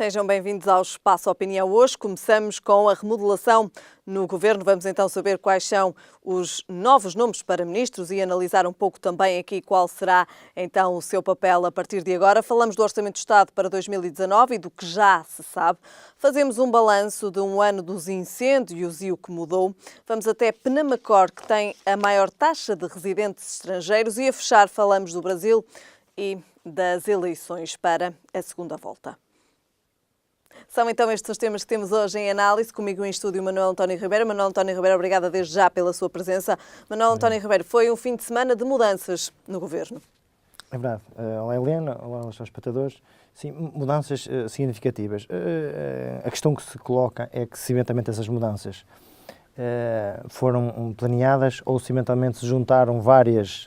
Sejam bem-vindos ao Espaço Opinião. Hoje começamos com a remodelação no Governo. Vamos então saber quais são os novos nomes para ministros e analisar um pouco também aqui qual será então o seu papel a partir de agora. Falamos do Orçamento de Estado para 2019 e do que já se sabe. Fazemos um balanço de um ano dos incêndios e o que mudou. Vamos até Penamacor, que tem a maior taxa de residentes estrangeiros, e a fechar falamos do Brasil e das eleições para a segunda volta. São então estes os temas que temos hoje em análise. Comigo em estúdio Manuel António Ribeiro. Manuel António Ribeiro, obrigada desde já pela sua presença. Manuel António Ribeiro, foi um fim de semana de mudanças no Governo. É verdade. Olá Helena, olá aos espectadores. Sim, mudanças significativas. A questão que se coloca é que se eventualmente essas mudanças foram planeadas ou se eventualmente se juntaram várias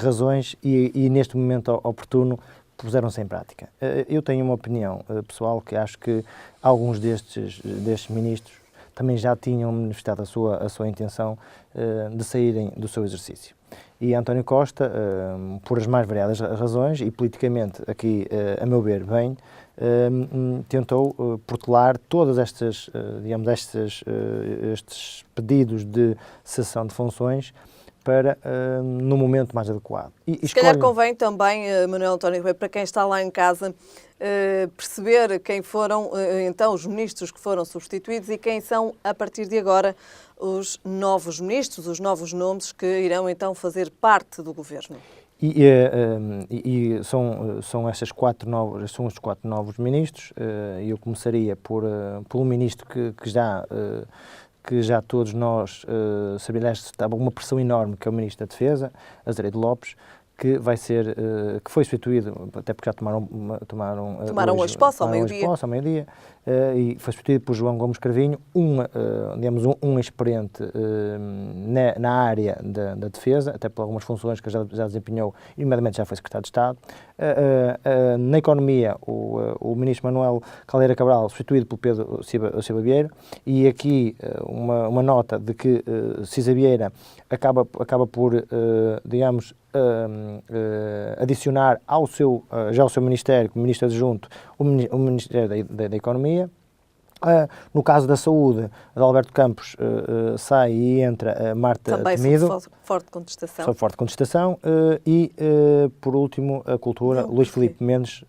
razões e neste momento oportuno puseram-se em prática. Eu tenho uma opinião pessoal que acho que alguns destes ministros também já tinham manifestado a sua intenção de saírem do seu exercício. E António Costa, por as mais variadas razões, e politicamente aqui, a meu ver, bem, tentou protelar todas estas, estes pedidos de cessação de funções para no momento mais adequado. Se calhar convém também, Manuel António Ribeiro, para quem está lá em casa, perceber quem foram então os ministros que foram substituídos e quem são, a partir de agora, os novos ministros, os novos nomes que irão então fazer parte do Governo. São estes quatro novos ministros. Eu começaria pelo ministro que já todos nós sabemos, estava uma pressão enorme, que é o Ministro da Defesa, Azeredo Lopes, que foi substituído, até porque já tomaram hoje posse ao meio-dia, e foi substituído por João Gomes Cravinho, um experiente na área da defesa, até por algumas funções que já desempenhou, e nomeadamente já foi secretário de Estado. Na economia, o ministro Manuel Caldeira Cabral, substituído pelo Pedro Silva Vieira, e aqui uma nota de que Cisa Vieira acaba por, adicionar ao seu Ministério, como Ministro Adjunto, o Ministério da Economia. No caso da saúde, Adalberto Campos sai e entra Marta Temido. Também sob forte contestação. Sob forte contestação. Por último, a cultura, Luís Filipe Mendes,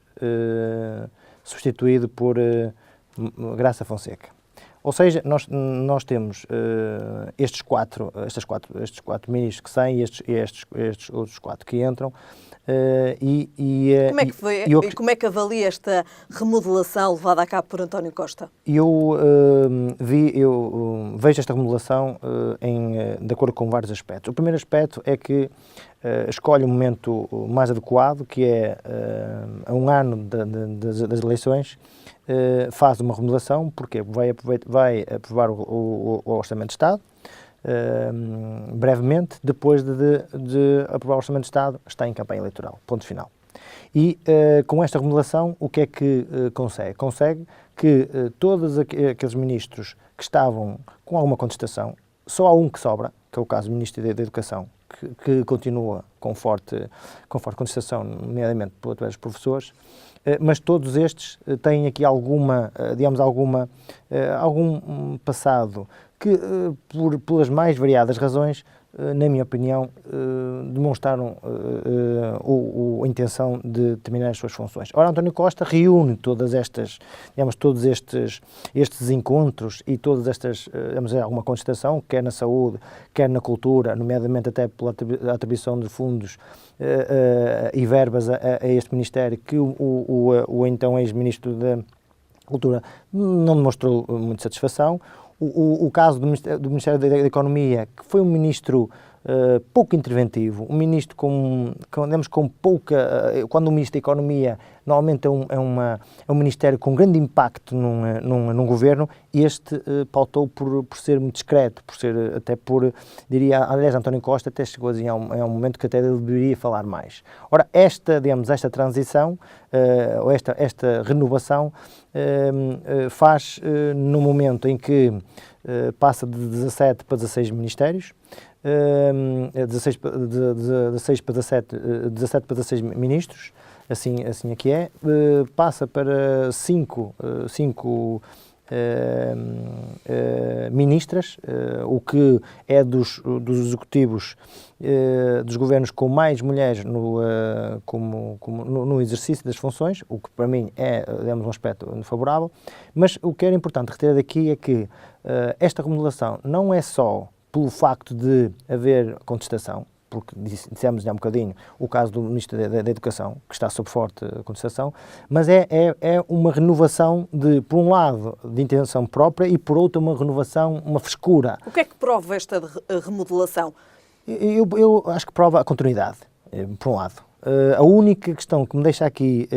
substituído por Graça Fonseca. Ou seja, nós temos estes quatro ministros que saem e estes outros quatro que entram. Como é que foi? Como é que avalia esta remodelação levada a cabo por António Costa? Eu vejo esta remodelação de acordo com vários aspectos. O primeiro aspecto é que escolhe o momento mais adequado, que é a um ano das eleições, faz uma remodelação, porque vai aprovar o Orçamento de Estado, brevemente, depois de aprovar o Orçamento de Estado, está em campanha eleitoral, ponto final. E com esta remodelação, o que é que consegue? Consegue que todos aqueles ministros que estavam com alguma contestação, só há um que sobra, que é o caso do Ministro da Educação, que continua com forte contestação, nomeadamente através dos professores, mas todos estes têm aqui algum passado que, pelas mais variadas razões, na minha opinião, demonstraram a intenção de terminar as suas funções. Ora, António Costa reúne todos estes encontros e todas estas, alguma contestação, quer na saúde, quer na cultura, nomeadamente até pela atribuição de fundos e verbas a este Ministério, que o então ex-ministro da Cultura não demonstrou muita satisfação. O caso do Ministério da Economia, que foi um ministro pouco interventivo, um ministro com pouca... Quando o Ministro da Economia normalmente é um ministério com grande impacto num governo, este pautou por ser muito discreto, diria, aliás, António Costa até chegou a um momento que até ele deveria falar mais. Ora, esta transição, ou esta renovação, faz no momento em que passa de 17 para 16 ministérios, 17 para 17 ministros, assim aqui é, passa para cinco ministras, o que é dos executivos dos governos com mais mulheres no exercício das funções, o que para mim é, digamos, um aspecto favorável, mas o que era importante reter daqui é que esta remodelação não é só pelo facto de haver contestação, porque dissemos já um bocadinho o caso do Ministro da Educação, que está sob forte contestação, mas é uma renovação por um lado, de intenção própria e, por outro, uma renovação, uma frescura. O que é que prova esta remodelação? Eu acho que prova a continuidade, por um lado. A única questão que me deixa aqui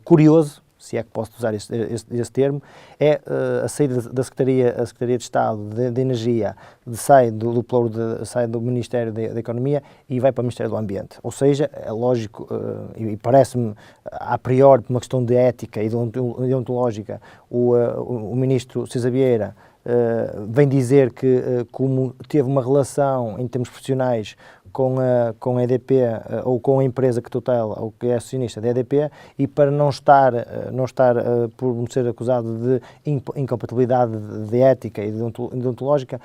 curioso, se é que posso usar esse termo, é a saída da Secretaria de Estado de Energia, sai do Ministério da Economia e vai para o Ministério do Ambiente. Ou seja, é lógico, e parece-me, a priori, por uma questão de ética e deontológica, o Ministro César Vieira vem dizer que, como teve uma relação em termos profissionais com a EDP ou com a empresa que tutela ou que é acionista da EDP, e para não estar por ser acusado de incompatibilidade de ética e deontológica,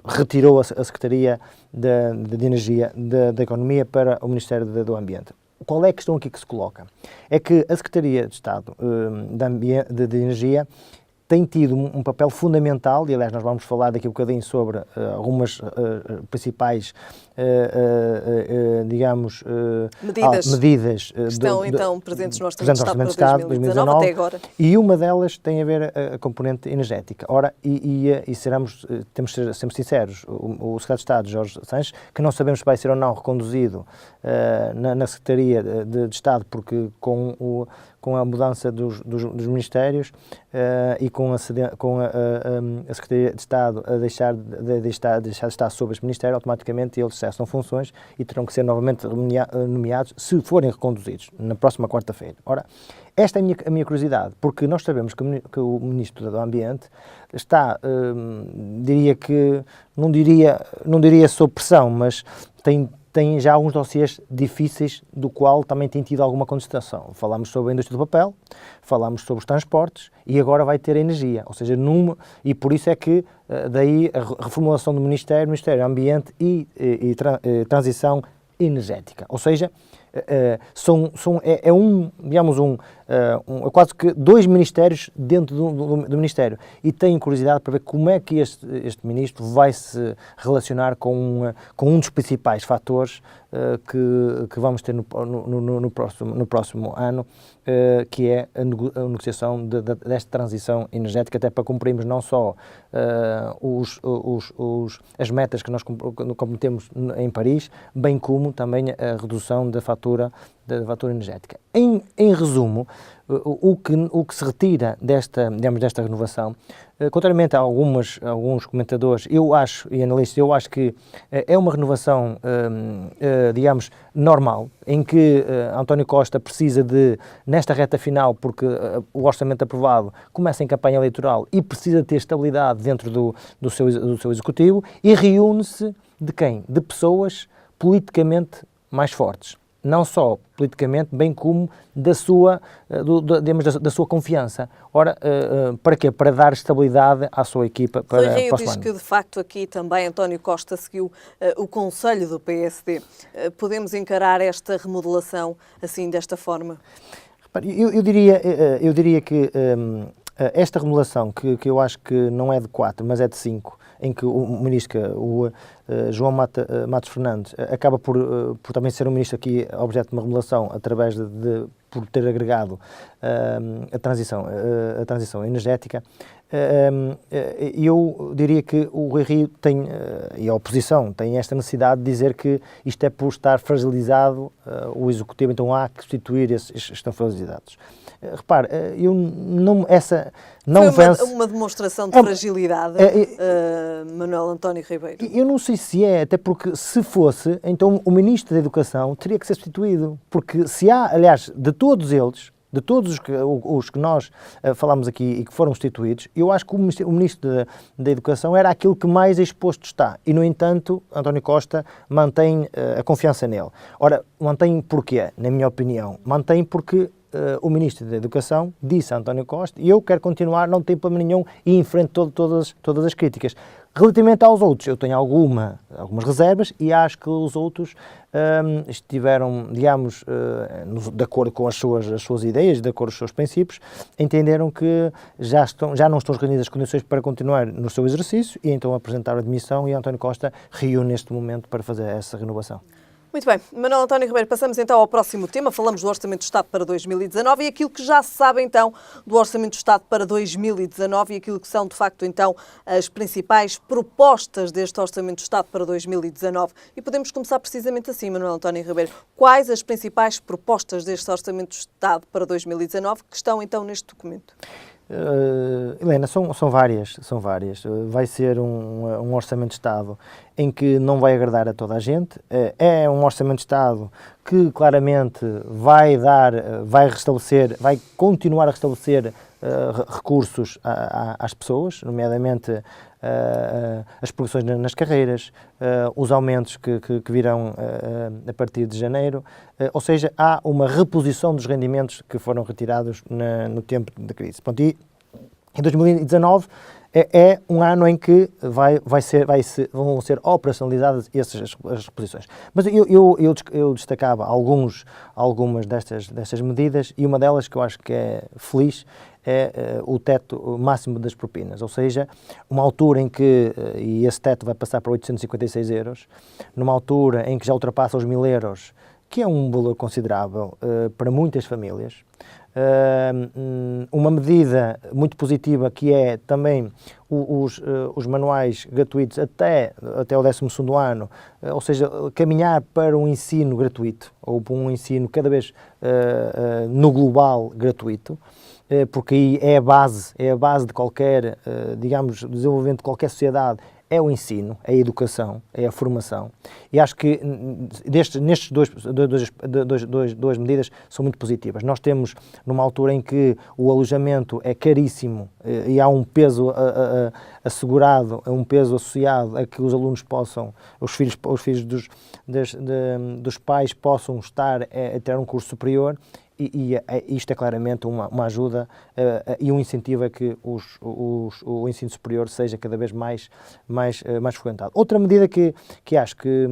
retirou a Secretaria de Energia da Economia para o Ministério do Ambiente. Qual é a questão aqui que se coloca? É que a Secretaria de Estado de Energia tem tido um papel fundamental, e aliás nós vamos falar daqui a um bocadinho sobre algumas principais, digamos, medidas que estão então presentes no Orçamento de Estado para 2019 até agora. E uma delas tem a ver a componente energética. Ora, temos de ser sempre sinceros, o Secretário de Estado, Jorge Sanches, que não sabemos se vai ser ou não reconduzido na Secretaria de Estado, porque com a mudança dos ministérios e com a Secretaria de Estado a deixar de estar sob este Ministério, automaticamente eles cessam funções e terão que ser novamente nomeados se forem reconduzidos na próxima quarta-feira. Ora, esta é a minha curiosidade, porque nós sabemos que o Ministro do Ambiente está, não diria sob pressão, mas tem já alguns dossiês difíceis, do qual também tem tido alguma contestação. Falámos sobre a indústria do papel, falámos sobre os transportes e agora vai ter a energia. Ou seja, e por isso é que daí a reformulação do Ministério do Ambiente e Transição Energética. Ou seja, digamos, quase que dois ministérios dentro do Ministério, e tenho curiosidade para ver como é que este ministro vai se relacionar com um dos principais fatores que vamos ter no próximo ano, que é a negociação desta transição energética, até para cumprirmos não só as metas que nós comprometemos em Paris, bem como também a redução da fatura energética. Em resumo, o que se retira desta renovação, contrariamente a alguns comentadores, e analistas, eu acho que é uma renovação, digamos, normal, em que António Costa precisa nesta reta final, porque o orçamento aprovado começa em campanha eleitoral e precisa ter estabilidade dentro do seu executivo, e reúne-se de quem? De pessoas politicamente mais fortes. Não só politicamente, bem como da sua confiança. Ora, para quê? Para dar estabilidade à sua equipa para o próximo ano. Rui diz que, de facto, aqui também António Costa seguiu o conselho do PSD. Podemos encarar esta remodelação assim, desta forma? Eu diria que esta remodelação, que eu acho que não é de 4, mas é de 5, em que o ministro, João Matos Fernandes, acaba por também ser um ministro aqui objeto de uma remodelação através por ter agregado a transição energética. Eu diria que o Rui Rio e a oposição tem esta necessidade de dizer que isto é por estar fragilizado o executivo, então há que substituir esses que estão fragilizados. Repare, Foi uma demonstração de fragilidade, Manuel António Ribeiro. Eu não sei se é, até porque se fosse, então o Ministro da Educação teria que ser substituído, porque se há, aliás, de todos eles, de todos os que nós falámos aqui e que foram instituídos, eu acho que o Ministro da Educação era aquilo que mais exposto está. E, no entanto, António Costa mantém a confiança nele. Ora, mantém porquê, na minha opinião? Mantém porque o Ministro da Educação disse a António Costa, e eu quero continuar, não tenho problema nenhum, e enfrento todas as críticas. Relativamente aos outros, eu tenho algumas reservas e acho que os outros estiveram, digamos, de acordo com as suas ideias, de acordo com os seus princípios, entenderam que já não estão reunidas as condições para continuar no seu exercício e então apresentaram a demissão e António Costa reúne neste momento para fazer essa renovação. Muito bem. Manuel António Ribeiro, passamos então ao próximo tema. Falamos do Orçamento do Estado para 2019 e aquilo que já se sabe então do Orçamento do Estado para 2019 e aquilo que são de facto então as principais propostas deste Orçamento do Estado para 2019. E podemos começar precisamente assim, Manuel António Ribeiro. Quais as principais propostas deste Orçamento do Estado para 2019 que estão então neste documento? Helena, são várias. Vai ser um Orçamento de Estado em que não vai agradar a toda a gente. É um Orçamento de Estado que claramente vai continuar a restabelecer recursos às pessoas, nomeadamente as progressões nas carreiras, os aumentos que virão a partir de janeiro, ou seja, há uma reposição dos rendimentos que foram retirados no tempo da crise. Pronto, e em 2019 é um ano em que vão ser operacionalizadas as reposições. Mas eu destacava algumas destas medidas e uma delas que eu acho que é feliz é o teto máximo das propinas, ou seja, uma altura em que, e esse teto vai passar para 856 euros, numa altura em que já ultrapassa os 1.000 euros, que é um valor considerável para muitas famílias. Uma medida muito positiva que é também os manuais gratuitos até o 12º ano, ou seja, caminhar para um ensino gratuito, ou para um ensino cada vez no global gratuito, porque aí é a base de qualquer, digamos, desenvolvimento de qualquer sociedade, é o ensino, é a educação, é a formação. E acho que nestes duas medidas são muito positivas. Nós temos, numa altura em que o alojamento é caríssimo e há um peso assegurado, um peso associado a que os alunos possam, os filhos dos pais possam estar a ter um curso superior. E isto é claramente uma ajuda e um incentivo a que o ensino superior seja cada vez mais frequentado. Outra medida que acho que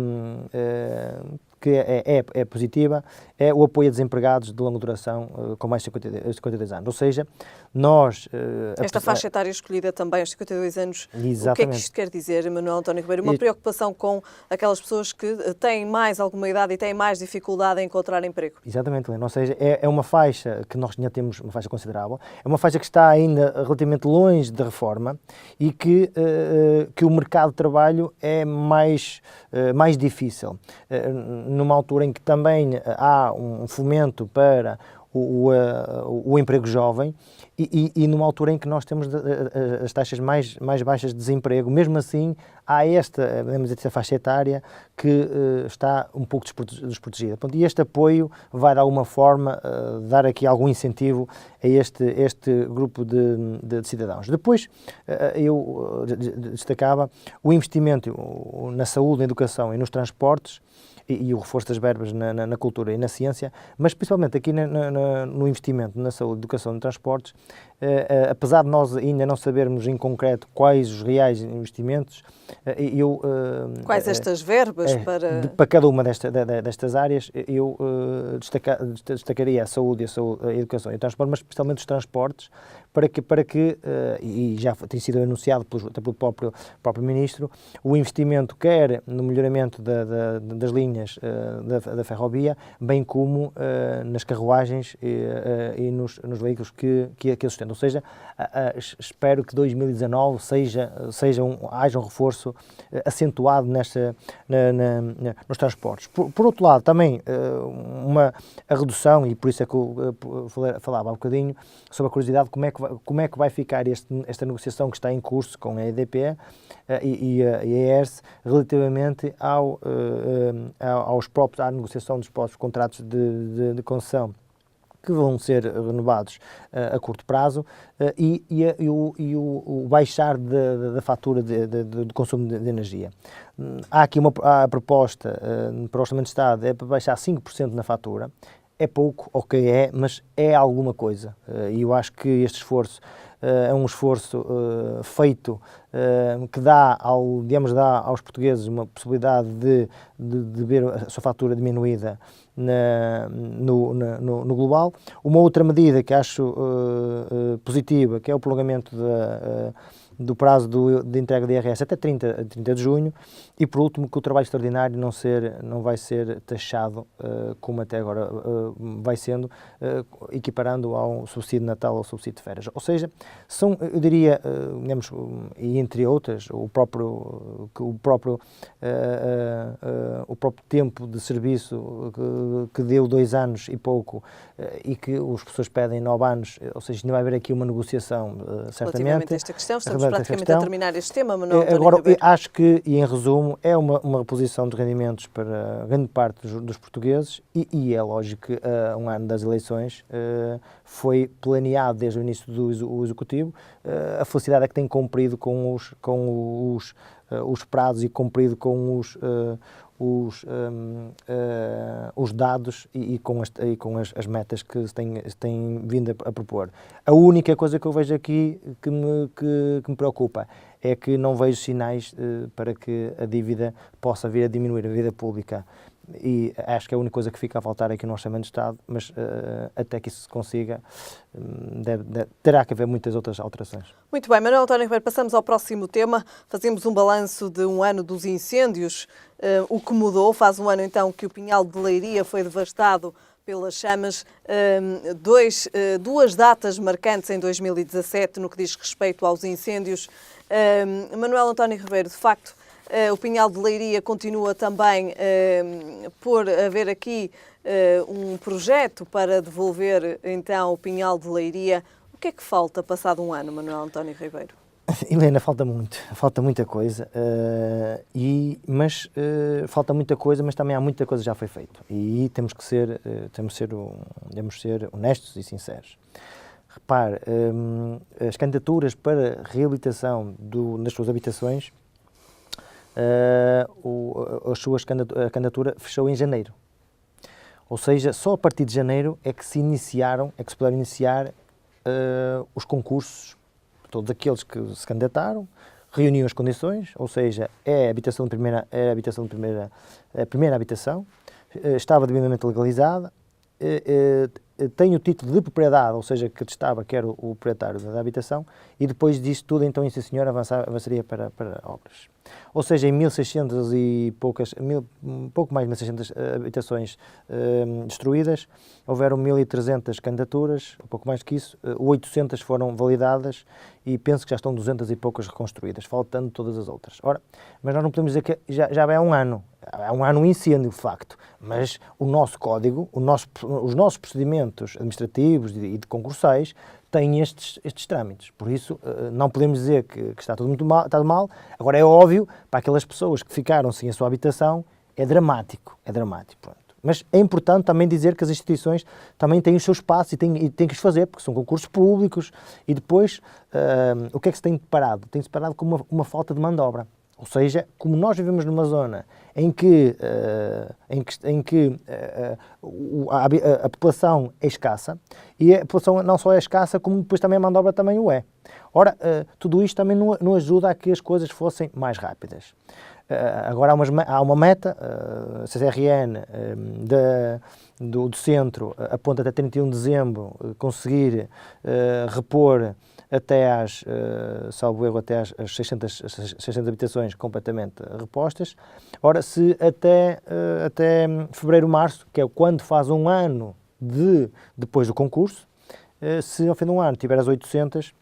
é positiva é o apoio a desempregados de longa duração com mais de 52 anos. Ou seja, nós... Esta faixa etária escolhida também, aos 52 anos, exatamente. O que é que isto quer dizer, Manuel António Ribeiro? Uma preocupação com aquelas pessoas que têm mais alguma idade e têm mais dificuldade em encontrar emprego. Exatamente, Helena. Ou seja, é uma faixa que nós já temos, uma faixa considerável, é uma faixa que está ainda relativamente longe da reforma e que o mercado de trabalho é mais difícil. Numa altura em que também há um fomento para o emprego jovem e numa altura em que nós temos as taxas mais baixas de desemprego, mesmo assim há esta faixa etária que está um pouco desprotegida. E este apoio vai de alguma forma dar aqui algum incentivo a este grupo de cidadãos. Depois eu destacava o investimento na saúde, na educação e nos transportes, e o reforço das verbas na cultura e na ciência, mas principalmente aqui no investimento na saúde, educação e transportes, apesar de nós ainda não sabermos em concreto quais os reais investimentos, quais estas verbas para cada uma destas áreas, eu destacaria a saúde, a educação e o transporte, mas especialmente os transportes, para que e já tem sido anunciado pelo próprio Ministro, o investimento quer no melhoramento das linhas da ferrovia, bem como nas carruagens e nos veículos que a sustentam. Ou seja, espero que 2019 haja um reforço acentuado nos transportes. Por outro lado, também a redução, e por isso é que eu falava há bocadinho, sobre a curiosidade, como é que vai ficar esta negociação que está em curso com a EDP e a ERS relativamente à negociação dos próprios contratos de concessão que vão ser renovados a curto prazo, e o baixar da fatura do consumo de energia. Há aqui a proposta para o Orçamento de Estado, é para baixar 5% na fatura. É pouco, ok, mas é alguma coisa, e eu acho que este esforço é um esforço feito que dá aos portugueses uma possibilidade de ver a sua fatura diminuída no global. Uma outra medida que acho positiva, que é o prolongamento do prazo de entrega de IRS até 30 de junho, e por último que o trabalho extraordinário não vai ser taxado como até agora vai sendo, equiparando ao subsídio de Natal ou subsídio de férias. Ou seja, são, eu diria, digamos, e entre outras, o próprio tempo de serviço que deu 2 anos e pouco, e que as pessoas pedem 9 anos, ou seja, ainda vai haver aqui uma negociação, certamente. Relativamente a esta questão, estamos praticamente a terminar este tema, Manuel. Agora, acho que, e em resumo, é uma reposição de rendimentos para grande parte dos portugueses, e é lógico que um ano das eleições foi planeado desde o início do Executivo. A felicidade é que tem cumprido com os prazos e cumprido com os dados e com as metas que se têm vindo a propor. A única coisa que eu vejo aqui que me preocupa é que não vejo sinais para que a dívida possa vir a diminuir, a dívida pública. E acho que é a única coisa que fica a faltar aqui no Orçamento de Estado, mas até que isso se consiga, terá que haver muitas outras alterações. Muito bem, Manuel António Ribeiro, passamos ao próximo tema. Fazemos um balanço de um ano dos incêndios, o que mudou. Faz um ano então que o Pinhal de Leiria foi devastado pelas chamas. Duas datas marcantes em 2017 no que diz respeito aos incêndios. Manuel António Ribeiro, de facto, o Pinhal de Leiria continua também por haver aqui um projeto para devolver então o Pinhal de Leiria. O que é que falta passado um ano, Manuel António Ribeiro? Helena, falta muita coisa, mas falta muita coisa, mas também há muita coisa que já foi feita, e temos que ser honestos e sinceros. Repare, as candidaturas para reabilitação das suas habitações, a candidatura fechou em janeiro. Ou seja, só a partir de janeiro é que se puderam iniciar os concursos, todos aqueles que se candidataram, reuniam as condições, ou seja, a primeira habitação, estava devidamente legalizada, tem o título de propriedade, ou seja, que estava, que era o proprietário da habitação, e depois disso tudo, então, esse senhor avançaria para obras. Ou seja, em 1.600 e poucas, pouco mais de 1.600 habitações destruídas, houveram 1.300 candidaturas, um pouco mais que isso, 800 foram validadas, e penso que já estão 200 e poucas reconstruídas, faltando todas as outras. Ora, mas nós não podemos dizer que já vai há um ano. Há um ano um incêndio, de facto, mas o nosso código, os nossos procedimentos administrativos e de concursais têm estes trâmites. Por isso, não podemos dizer que está tudo muito mal, está mal. Agora, é óbvio, para aquelas pessoas que ficaram sem a sua habitação, é dramático. Pronto. Mas é importante também dizer que as instituições também têm os seus passos e têm que os fazer, porque são concursos públicos, e depois, o que é que se tem deparado? Tem-se deparado com uma falta de mão de obra. Ou seja, como nós vivemos numa zona em que a população é escassa, e a população não só é escassa, como depois também a mão de obra também o é. Ora, tudo isto também não ajuda a que as coisas fossem mais rápidas. Agora há uma meta, a CCRN do centro aponta até 31 de dezembro conseguir repor até salvo erro, até às 600 habitações completamente repostas. Ora, se até fevereiro, março, que é quando faz um ano depois do concurso, se ao fim de um ano tiver as 800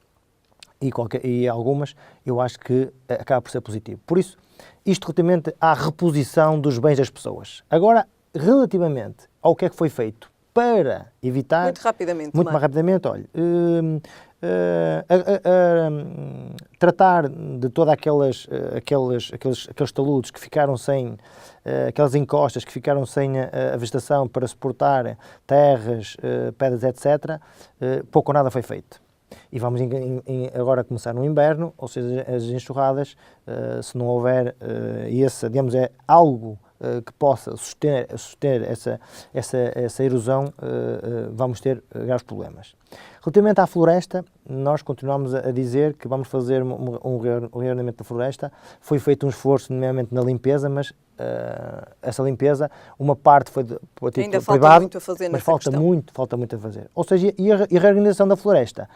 e algumas, eu acho que acaba por ser positivo. Por isso, isto relativamente à reposição dos bens das pessoas. Agora, relativamente ao que é que foi feito para evitar... Muito rapidamente, muito mais rapidamente, olha, tratar de todos aqueles taludes que ficaram sem, aquelas encostas que ficaram sem a vegetação para suportar terras, pedras, etc., pouco ou nada foi feito. E vamos agora começar no inverno, ou seja, as enxurradas, se não houver digamos, algo que possa suster essa erosão, vamos ter graves problemas. Relativamente à floresta, nós continuamos a dizer que vamos fazer um reordenamento da floresta. Foi feito um esforço, nomeadamente na limpeza, mas essa limpeza, uma parte foi a título ainda falta privado, muito a fazer, mas falta muito a fazer. Ou seja, e a reorganização da floresta,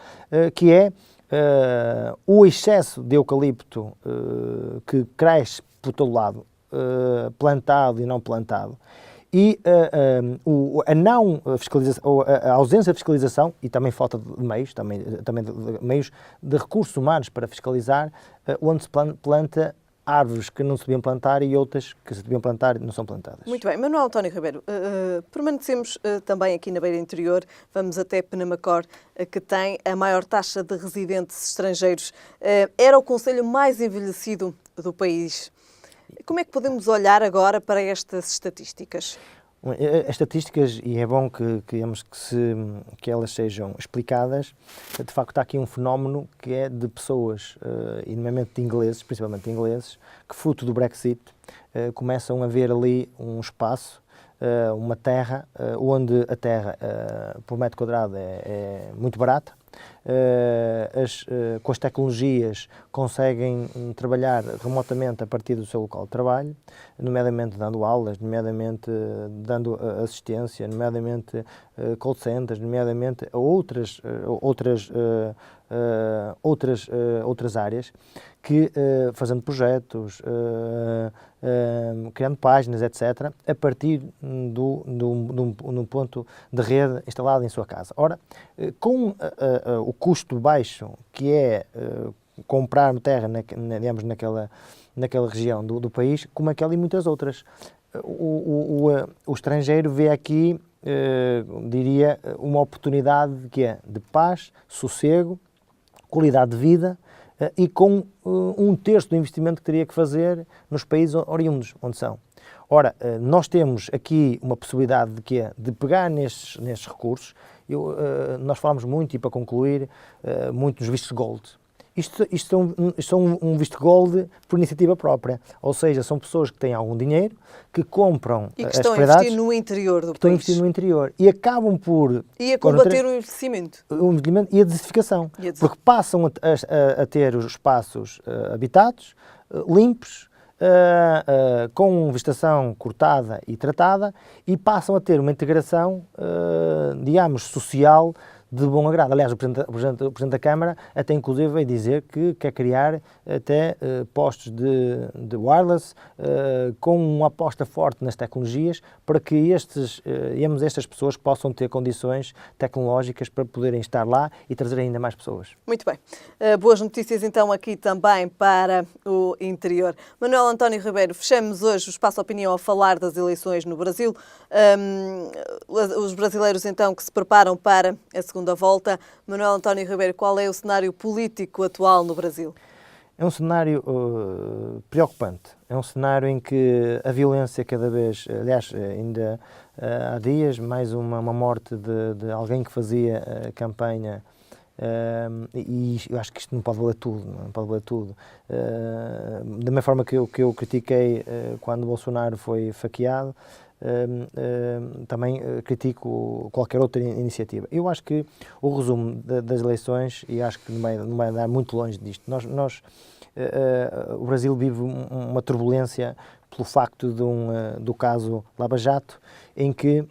que é o excesso de eucalipto que cresce por todo lado, plantado e não plantado, e a não fiscalização, a ausência de fiscalização, e também falta de meios, também de meios de recursos humanos para fiscalizar, onde se planta árvores que não se deviam plantar e outras que se deviam plantar e não são plantadas. Muito bem. Manuel António Ribeiro, permanecemos também aqui na Beira Interior, vamos até Penamacor, que tem a maior taxa de residentes estrangeiros. Era o concelho mais envelhecido do país. Como é que podemos olhar agora para estas estatísticas? As estatísticas, e é bom que elas sejam explicadas, de facto há aqui um fenómeno que é de pessoas, e nomeadamente de ingleses, principalmente ingleses, que fruto do Brexit começam a ver ali um espaço, uma terra, onde a terra por metro quadrado é muito barata. Com as tecnologias conseguem trabalhar remotamente a partir do seu local de trabalho, nomeadamente dando aulas, nomeadamente dando assistência, nomeadamente call centers, nomeadamente a outras áreas, que fazendo projetos, criando páginas, etc., a partir de um ponto de rede instalado em sua casa. Ora, com o custo baixo que é comprar terra, digamos, naquela região do país, como aquela e muitas outras, o estrangeiro vê aqui, diria, uma oportunidade de paz, sossego, qualidade de vida, e com um terço do investimento que teria que fazer nos países oriundos, onde são. Ora, nós temos aqui uma possibilidade de pegar nestes recursos. Nós falamos muito, e para concluir, muito dos vistos gold. Isto são um visto gold por iniciativa própria, ou seja, são pessoas que têm algum dinheiro, que compram e que as estão a investir no interior do país. Estão a investir no interior e acabam por... E a combater o envelhecimento. O envelhecimento e a desertificação, porque passam a ter os espaços habitados, limpos, com vegetação cortada e tratada, e passam a ter uma integração, digamos, social de bom agrado. Aliás, o Presidente da Câmara até inclusive veio dizer que quer criar até postos de wireless, com uma aposta forte nas tecnologias, para que estas pessoas possam ter condições tecnológicas para poderem estar lá e trazer ainda mais pessoas. Muito bem. Boas notícias então aqui também para o interior. Manuel António Ribeiro, fechamos hoje o Espaço Opinião a falar das eleições no Brasil. Os brasileiros então que se preparam para a segunda volta. Manuel António Ribeiro, qual é o cenário político atual no Brasil? É um cenário preocupante. É um cenário em que a violência cada vez... Aliás, ainda há dias, mais uma morte de alguém que fazia campanha, e eu acho que isto não pode valer tudo. Não pode valer tudo. Da mesma forma que eu critiquei quando Bolsonaro foi faqueado, também critico qualquer outra iniciativa. Eu acho que o resumo das eleições, e acho que não vai andar muito longe disto, o Brasil vive uma turbulência pelo facto do caso Lava Jato, em que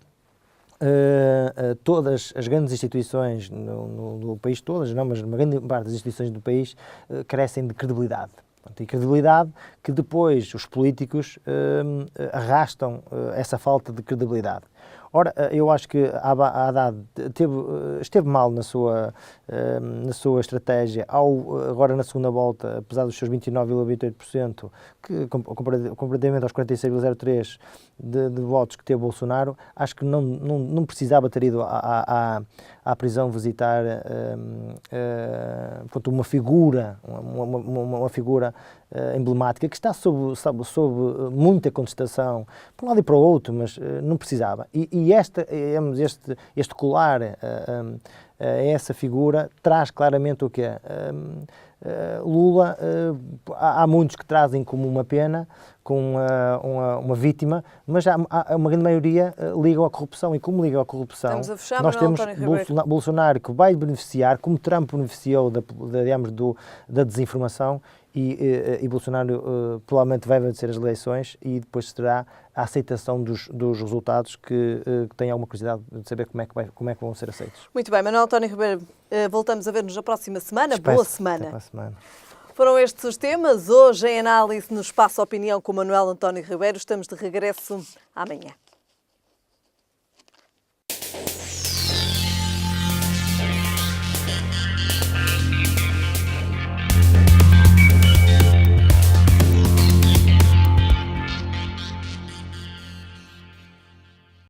todas as grandes instituições no país, todas não, mas uma grande parte das instituições do país carecem de credibilidade. E credibilidade que depois os políticos arrastam essa falta de credibilidade. Ora, eu acho que a Haddad esteve mal na sua estratégia agora na segunda volta, apesar dos seus 29,28%, que comparativamente aos 46,03% de votos que teve Bolsonaro, acho que não precisava ter ido à prisão visitar uma figura emblemática que está sob muita contestação, por um lado e para o outro, mas não precisava. E este colar a essa figura traz claramente o quê? Lula, há muitos que trazem como uma pena, com uma vítima, mas há uma grande maioria ligam à corrupção, e como ligam à corrupção, nós temos Bolsonaro que vai beneficiar, como Trump beneficiou da desinformação, e Bolsonaro provavelmente vai vencer as eleições, e depois terá a aceitação dos resultados que tem alguma curiosidade de saber como é que vão ser aceitos. Muito bem, Manuel António Ribeiro, voltamos a ver-nos na próxima semana. Boa semana. Até para a semana. Foram estes os temas. Hoje em análise no Espaço Opinião com Manuel António Ribeiro. Estamos de regresso amanhã.